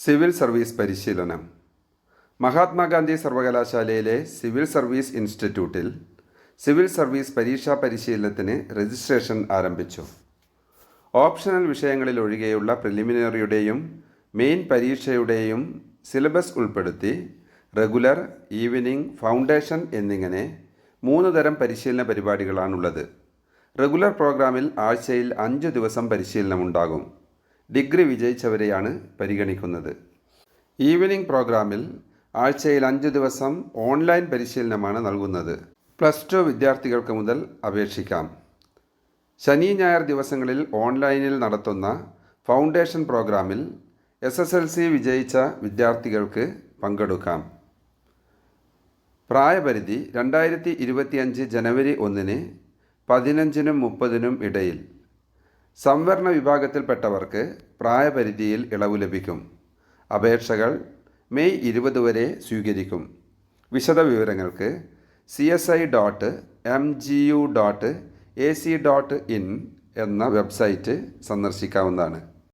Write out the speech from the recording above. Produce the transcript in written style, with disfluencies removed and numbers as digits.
Civil service പരിശീലനം. മഹാത്മാഗാന്ധി സർവകലാശാലയിലെ civil service ഇൻസ്റ്റിറ്റ്യൂട്ടിൽ സിവിൽ സർവീസ് പരീക്ഷാ പരിശീലനത്തിന് രജിസ്ട്രേഷൻ ആരംഭിച്ചു. ഓപ്ഷണൽ വിഷയങ്ങളിലൊഴികെയുള്ള പ്രിലിമിനറിയുടെയും മെയിൻ പരീക്ഷയുടെയും സിലബസ് ഉൾപ്പെടുത്തി റെഗുലർ, ഈവനിംഗ്, ഫൗണ്ടേഷൻ എന്നിങ്ങനെ 3 തരം പരിശീലന പരിപാടികളാണുള്ളത്. റെഗുലർ പ്രോഗ്രാമിൽ ആഴ്ചയിൽ 5 ദിവസം പരിശീലനമുണ്ടാകും. ഡിഗ്രി വിജയിച്ചവരെയാണ് പരിഗണിക്കുന്നത്. ഈവനിംഗ് പ്രോഗ്രാമിൽ ആഴ്ചയിൽ 5 ദിവസം ഓൺലൈൻ പരിശീലനമാണ് നൽകുന്നത്. +2 വിദ്യാർത്ഥികൾക്ക് മുതൽ അപേക്ഷിക്കാം. ശനി ഞായർ ദിവസങ്ങളിൽ ഓൺലൈനിൽ നടത്തുന്ന ഫൗണ്ടേഷൻ പ്രോഗ്രാമിൽ SSLC വിജയിച്ച വിദ്യാർത്ഥികൾക്ക് പങ്കെടുക്കാം. പ്രായപരിധി 2025 ജനുവരി 1-ന് 15-നും 30-നും ഇടയിൽ. സംവരണ വിഭാഗത്തിൽപ്പെട്ടവർക്ക് പ്രായപരിധിയിൽ ഇളവ് ലഭിക്കും. അപേക്ഷകൾ മെയ് 20 വരെ സ്വീകരിക്കും. വിശദവിവരങ്ങൾക്ക് csi.mgu.ac.in എന്ന വെബ്സൈറ്റ് സന്ദർശിക്കാവുന്നതാണ്.